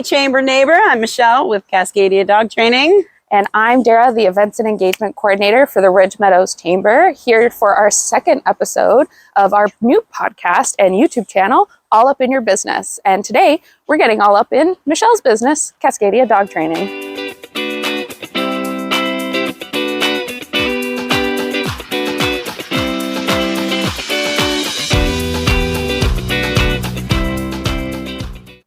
Hey, Chamber Neighbor. I'm Michelle with Cascadia Dog Training. And I'm Dara, the Events and Engagement Coordinator for the Ridge Meadows Chamber, here for our second episode of our new podcast and YouTube channel, All Up in Your Business. And today, we're getting all up in Michelle's business, Cascadia Dog Training.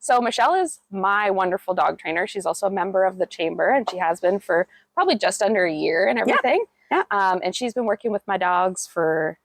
So Michelle is my wonderful dog trainer. She's also a member of the chamber, and she has been for probably just under a year and everything. Yeah. And she's been working with my dogs for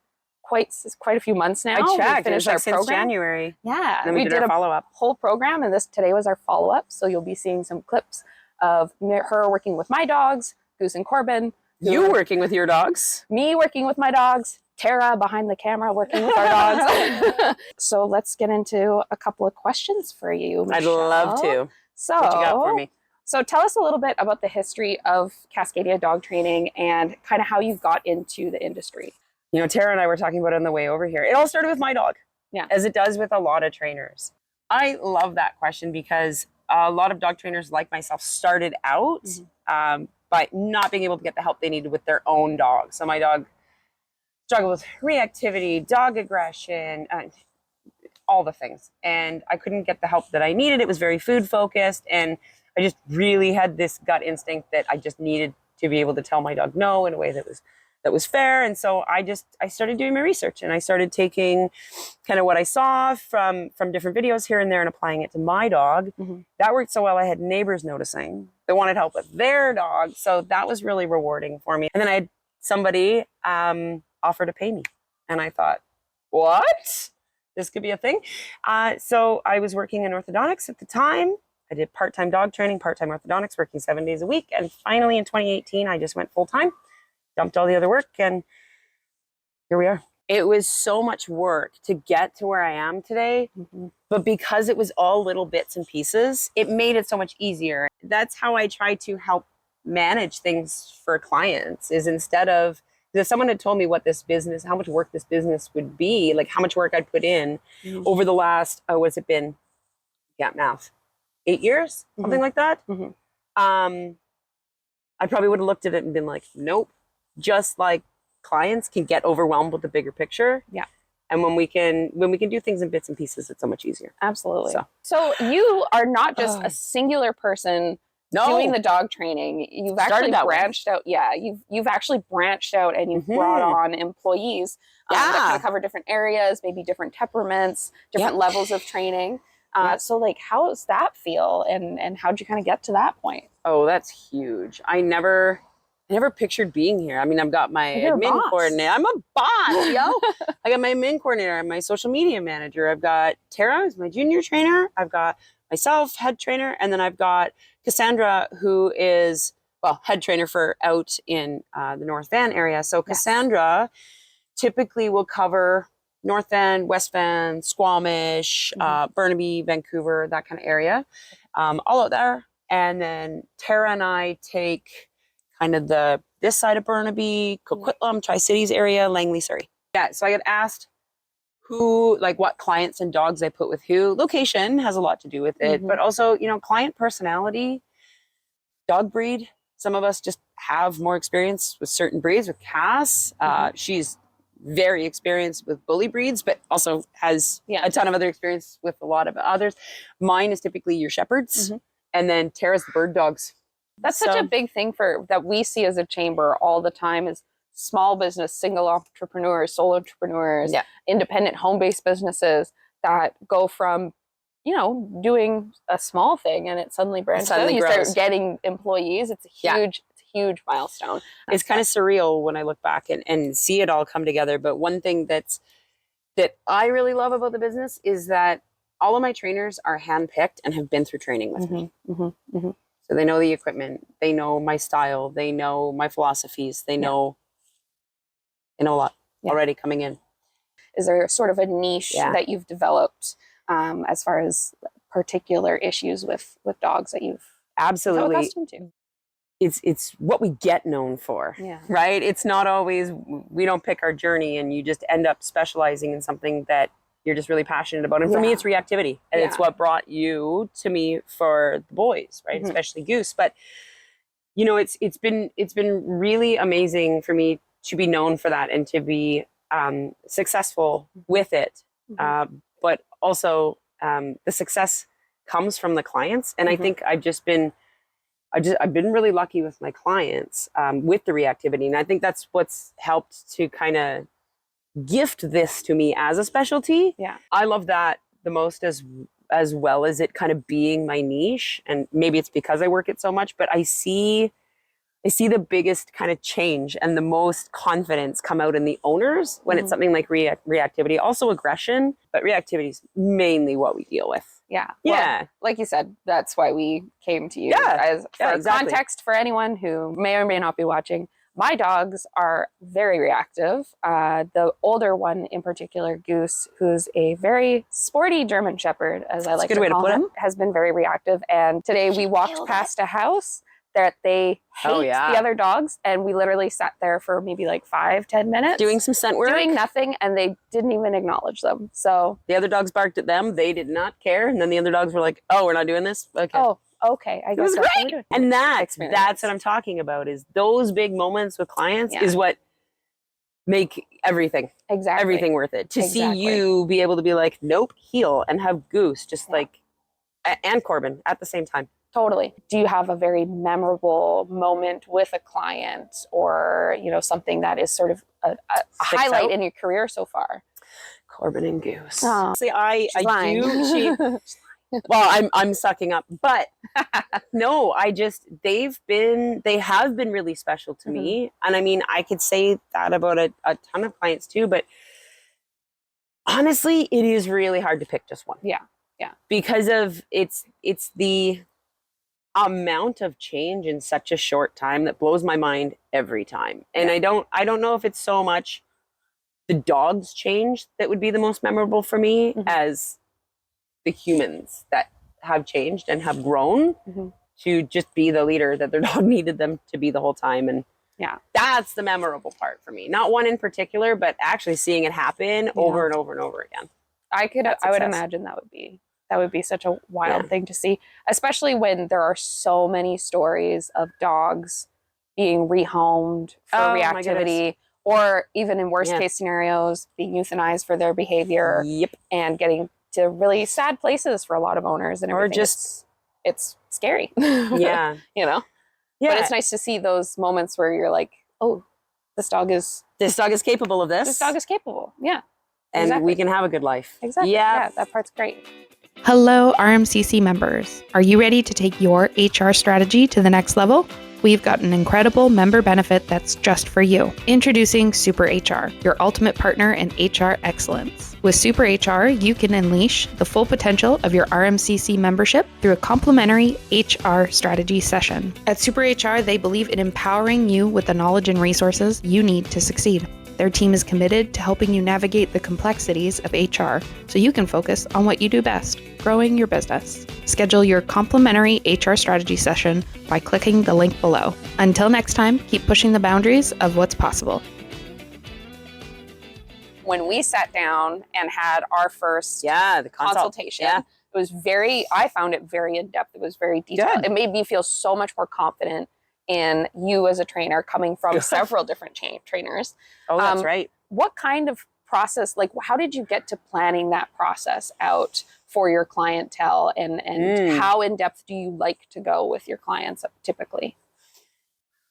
quite a few months now. I checked. We finished our since program. January. Yeah. And then we did our follow-up. Whole program, and today was our follow-up. So you'll be seeing some clips of her working with my dogs, Goose and Corbin. You working with your dogs. Me working with my dogs. Tara behind the camera working with our dogs. So let's get into a couple of questions for you, Michelle. I'd love to. So, what you got for me? So tell us a little bit about the history of Cascadia Dog Training and kind of how you got into the industry. You know, Tara and I were talking about it on the way over here. It all started with my dog. Yeah. As it does with a lot of trainers. I love that question because a lot of dog trainers like myself started out by not being able to get the help they needed with their own dog. So my dog struggled with reactivity, dog aggression, all the things. And I couldn't get the help that I needed. It was very food focused. And I just really had this gut instinct that I just needed to be able to tell my dog no in a way that was fair. And so I started doing my research, and I started taking kind of what I saw from different videos here and there and applying it to my dog. That worked so well. I had neighbors noticing that wanted help with their dog. So that was really rewarding for me. And then I had somebody offer to pay me. And I thought, what? This could be a thing. So I was working in orthodontics at the time. I did part-time dog training, part-time orthodontics, working 7 days a week. And finally in 2018, I just went full-time, dumped all the other work, and here we are. It was so much work to get to where I am today, but because it was all little bits and pieces, it made it so much easier. That's how I try to help manage things for clients, is instead of, if someone had told me what this business, how much work this business would be, like how much work I'd put in over the last, what's it been? Yeah, math. 8 years, something like that. I probably would have looked at it and been like, nope. Just like clients can get overwhelmed with the bigger picture. Yeah. And when we can do things in bits and pieces, it's so much easier. Absolutely. So you are not just a singular person doing the dog training. You've actually branched out. Yeah, you've actually branched out, and you've brought on employees that kind of cover different areas, maybe different temperaments, different levels of training. So like, how does that feel, and how'd you kind of get to that point? Oh, that's huge. I never pictured being here. I mean, I've got my admin coordinator. I'm a boss, yo. I got my admin coordinator. I'm my social media manager. I've got Tara, who's my junior trainer. I've got myself, head trainer, and then I've got Cassandra, who is, head trainer for out in the North Van area. So Cassandra typically will cover North Van, West Van, Squamish, Burnaby, Vancouver, that kind of area, all out there. And then Tara and I take kind of this side of Burnaby, Coquitlam, Tri-Cities area, Langley, Surrey. Yeah, so I get asked what clients and dogs I put with who. Location has a lot to do with it, but also, client personality, dog breed. Some of us just have more experience with certain breeds. With Cass, she's very experienced with bully breeds, but also has a ton of other experience with a lot of others. Mine is typically your shepherds, and then Tara's the bird dogs. That's such a big thing that we see as a chamber all the time, is small business, single entrepreneurs, solo entrepreneurs, independent home-based businesses that go from, doing a small thing and it suddenly branches out. You start getting employees. It's a huge milestone. It's kind of surreal when I look back and see it all come together. But one thing that I really love about the business is that all of my trainers are handpicked and have been through training with me. So they know the equipment, they know my style, they know my philosophies, they know a lot already coming in. Is there sort of a niche that you've developed as far as particular issues with dogs that you've become accustomed to? It's what we get known for, right? It's not always, we don't pick our journey and you just end up specializing in something that you're just really passionate about. And for me, it's reactivity. And it's what brought you to me for the boys, right? Especially Goose. But, you know, it's been really amazing for me to be known for that and to be successful with it. But also the success comes from the clients. And I think I've been really lucky with my clients with the reactivity. And I think that's what's helped to kind of gift this to me as a specialty. Yeah. I love that the most, as well as it kind of being my niche. And maybe it's because I work it so much, but I see the biggest kind of change and the most confidence come out in the owners when it's something like reactivity, also aggression, but reactivity is mainly what we deal with. Yeah. Yeah. Well, like you said, that's why we came to you. Exactly. Context for anyone who may or may not be watching, my dogs are very reactive. The older one in particular, Goose, who's a very sporty German Shepherd, as I like to call him, has been very reactive. And today we walked past a house that they hate the other dogs, and we literally sat there for maybe like 5-10 minutes doing some scent work, doing nothing, and they didn't even acknowledge them. So the other dogs barked at them, they did not care, and then the other dogs were like, oh, we're not doing this. Okay, I guess it was that's great. And that's what I'm talking about, is those big moments with clients is what make everything worth it. To see you be able to be like, nope, heel, and have Goose just like, and Corbin at the same time. Totally. Do you have a very memorable moment with a client, or, you know, something that is sort of a highlight in your career so far? Corbin and Goose. Oh, see, I do. Well, I'm sucking up, but no, they have been really special to me. And I mean, I could say that about a ton of clients too, but honestly, it is really hard to pick just one. Yeah. Because of it's the amount of change in such a short time that blows my mind every time. And I don't know if it's so much the dogs change that would be the most memorable for me as the humans that have changed and have grown to just be the leader that their dog needed them to be the whole time. And that's the memorable part for me. Not one in particular, but actually seeing it happen over and over and over again. I would imagine that would be such a wild thing to see, especially when there are so many stories of dogs being rehomed for reactivity, or even in worst case scenarios, being euthanized for their behavior and getting to really sad places for a lot of owners. And everything. Or just, it's scary. Yeah. You know? Yeah. But it's nice to see those moments where you're like, oh, this dog is capable of this. This dog is capable. Yeah. And we can have a good life. Exactly. Yeah, that part's great. Hello, RMCC members. Are you ready to take your HR strategy to the next level? We've got an incredible member benefit that's just for you. Introducing Super HR, your ultimate partner in HR excellence. With Super HR, you can unleash the full potential of your RMCC membership through a complimentary HR strategy session. At Super HR, they believe in empowering you with the knowledge and resources you need to succeed. Their team is committed to helping you navigate the complexities of HR so you can focus on what you do best, growing your business. Schedule your complimentary HR strategy session by clicking the link below. Until next time, keep pushing the boundaries of what's possible. When we sat down and had our first the consultation, it was I found it very in-depth. It was very detailed. Good. It made me feel so much more confident in you as a trainer, coming from several different trainers. Oh, that's right. What kind of process, like how did you get to planning that process out for your clientele, and how in-depth do you like to go with your clients typically?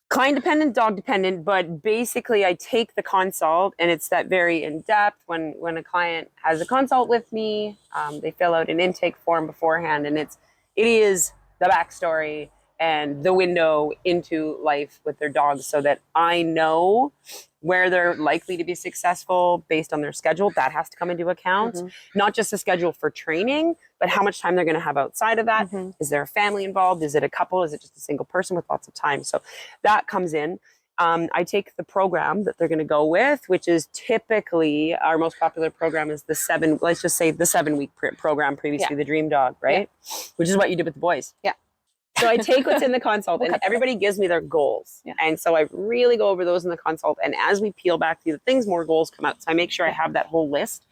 Client dependent, dog dependent, but basically I take the consult, and it's that very in-depth. When a client has a consult with me, they fill out an intake form beforehand, and it is the backstory and the window into life with their dogs, so that I know where they're likely to be successful based on their schedule. That has to come into account. Not just the schedule for training, but how much time they're going to have outside of that. Is there a family involved? Is it a couple? Is it just a single person with lots of time? So that comes in. I take the program that they're going to go with, which is typically our most popular program is the 7-week program, previously the Dream Dog, right? Which is what you did with the boys. Yeah. So I take what's in the consult, and everybody gives me their goals. Yeah. And so I really go over those in the consult. And as we peel back through the things, more goals come out. So I make sure I have that whole list.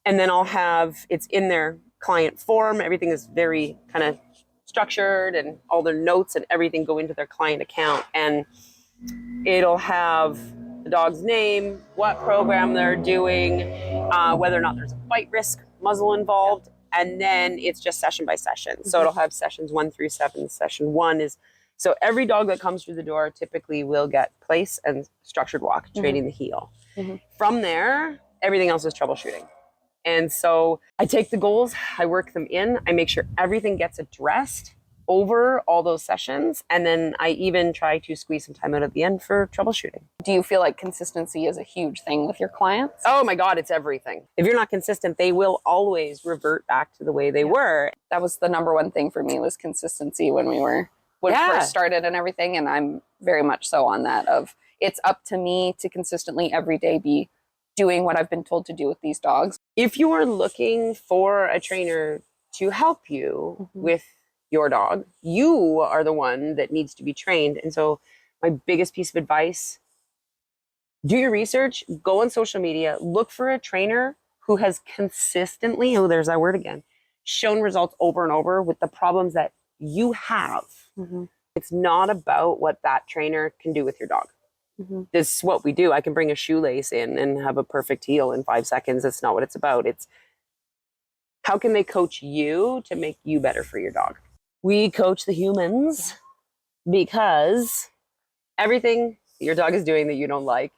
And then I'll have, it's in their client form. Everything is very kind of structured and all their notes and everything go into their client account. And it'll have the dog's name, what program they're doing, whether or not there's a bite risk, muzzle involved. And then it's just session by session. So it'll have sessions 1 through 7. Session 1 is, so every dog that comes through the door typically will get place and structured walk, training the heel. From there, everything else is troubleshooting. And so I take the goals, I work them in, I make sure everything gets addressed over all those sessions. And then I even try to squeeze some time out at the end for troubleshooting. Do you feel like consistency is a huge thing with your clients? Oh my God, it's everything. If you're not consistent, they will always revert back to the way they were. That was the number one thing for me, was consistency when we first started and everything. And I'm very much so on that of, it's up to me to consistently every day be doing what I've been told to do with these dogs. If you are looking for a trainer to help you with your dog, you are the one that needs to be trained. And so my biggest piece of advice, do your research, go on social media, look for a trainer who has consistently, oh, there's that word again, shown results over and over with the problems that you have. It's not about what that trainer can do with your dog. This is what we do. I can bring a shoelace in and have a perfect heel in 5 seconds. That's not what it's about. It's how can they coach you to make you better for your dog? We coach the humans because everything your dog is doing that you don't like,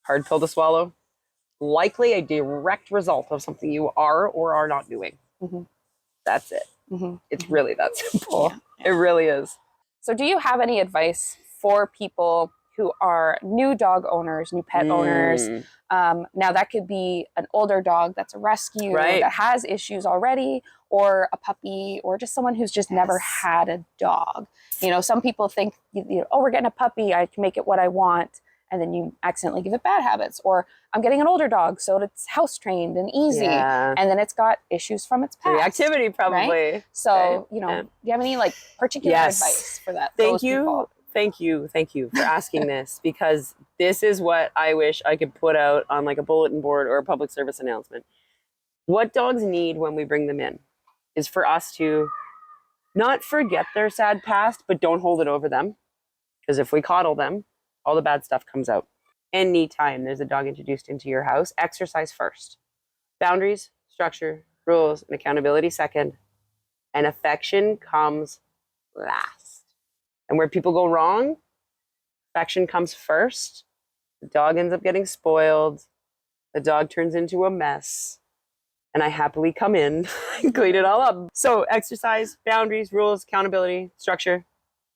hard pill to swallow, likely a direct result of something you are or are not doing. That's it. It's really that simple. It really is. So do you have any advice for people who are new dog owners, new pet owners? Now that could be an older dog that's a rescue that has issues already, or a puppy, or just someone who's just never had a dog. You know, some people think, oh, we're getting a puppy, I can make it what I want. And then you accidentally give it bad habits. Or I'm getting an older dog, so it's house trained and easy. And then it's got issues from its past. Reactivity probably. Right? So, do you have any particular advice for that? Thank you for asking this, because this is what I wish I could put out on like a bulletin board or a public service announcement. What dogs need when we bring them in is for us to not forget their sad past, but don't hold it over them. Because if we coddle them, all the bad stuff comes out. Anytime there's a dog introduced into your house, exercise first. Boundaries, structure, rules, and accountability second. And affection comes last. And where people go wrong, affection comes first. The dog ends up getting spoiled. The dog turns into a mess. And I happily come in and clean it all up. So exercise, boundaries, rules, accountability, structure.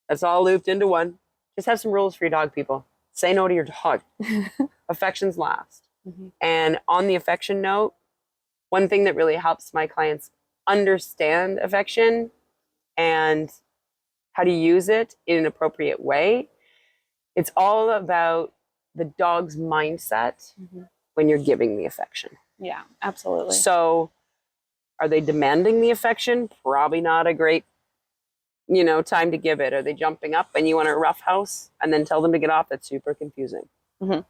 That's all looped into one. Just have some rules for your dog, people. Say no to your dog. Affection's last. And on the affection note, one thing that really helps my clients understand affection and how to use it in an appropriate way, it's all about the dog's mindset when you're giving the affection. Yeah, absolutely. So are they demanding the affection? Probably not a great time to give it. Are they jumping up and you want a rough house and then tell them to get off? That's super confusing.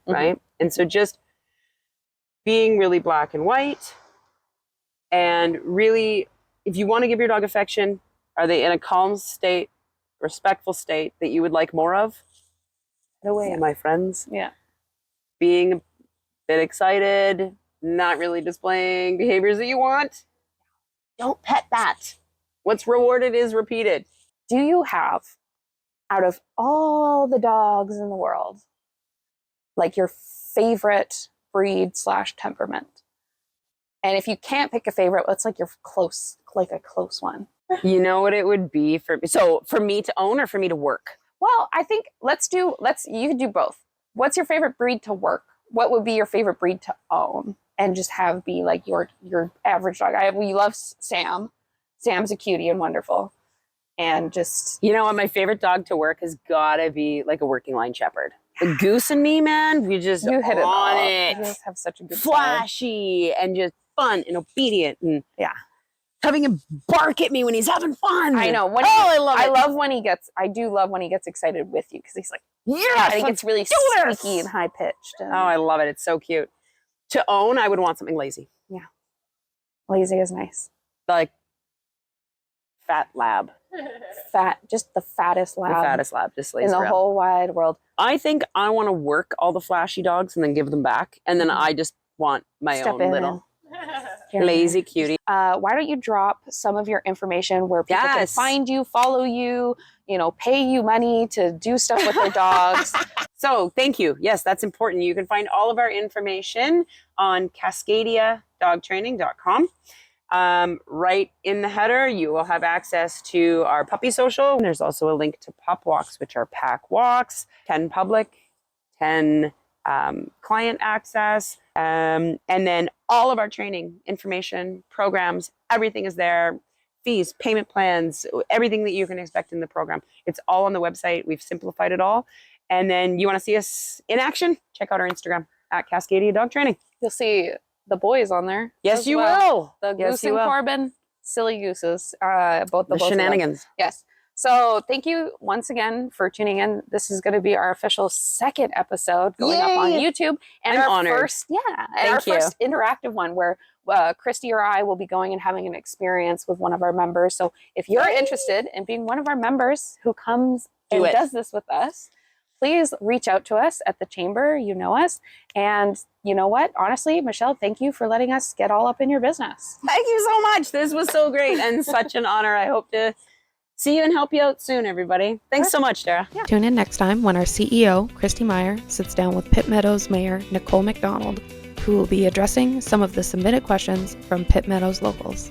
Right? And so just being really black and white, and really, if you want to give your dog affection, are they in a calm state, respectful state that you would like more of? No way, my friends. Yeah. Being a bit excited, not really displaying behaviors that you want. Don't pet that. What's rewarded is repeated. Do you have, out of all the dogs in the world, like your favorite breed / temperament? And if you can't pick a favorite, what's like your close one? You know what it would be for me? So for me to own or for me to work? Well, I think you could do both. What's your favorite breed to work? What would be your favorite breed to own? And just have be like your average dog. We love Sam. Sam's a cutie and wonderful. And just... You know what? My favorite dog to work has got to be like a working line shepherd. The Goose and me, man, we just you hit on it. it. You just have such a good flashy style. And just fun and obedient and having him bark at me when he's having fun. I know. I love when he gets excited with you, because he's like, yes, and he gets really squeaky and high pitched. Oh, I love it. It's so cute. To own, I would want something lazy. Yeah. Lazy is nice. Like fat lab. Fat, just the fattest lab. The fattest lab, just lays in the around. whole wide world. I think I want to work all the flashy dogs and then give them back. And then I just want my Step own in little and- lazy cutie. Why don't you drop some of your information where people can find you, follow you, pay you money to do stuff with their dogs? So thank you. Yes, that's important. You can find all of our information on cascadiadogtraining.com. Right in the header, you will have access to our puppy social. There's also a link to pup walks, which are pack walks, 10 public, 10 client access, and then all of our training information, programs, everything is there. Fees, payment plans, everything that you can expect in the program. It's all on the website. We've simplified it all. And then you want to see us in action? Check out our Instagram at Cascadia Dog Training. You'll see the boys on there. Yes, you will. The Goose and Corbin, silly gooses. Both the shenanigans. Yes. So thank you once again for tuning in. This is going to be our official second episode going up on YouTube, and I'm our honored. first interactive one where Christy or I will be going and having an experience with one of our members. So if you're interested in being one of our members who comes and does this with us, please reach out to us at the chamber. You know us. And you know what? Honestly, Michelle, thank you for letting us get all up in your business. Thank you so much. This was so great and such an honor. I hope to see you and help you out soon, everybody. Thanks so much, Tara. Yeah. Tune in next time when our CEO, Christy Meyer, sits down with Pitt Meadows Mayor Nicole McDonald, who will be addressing some of the submitted questions from Pitt Meadows locals.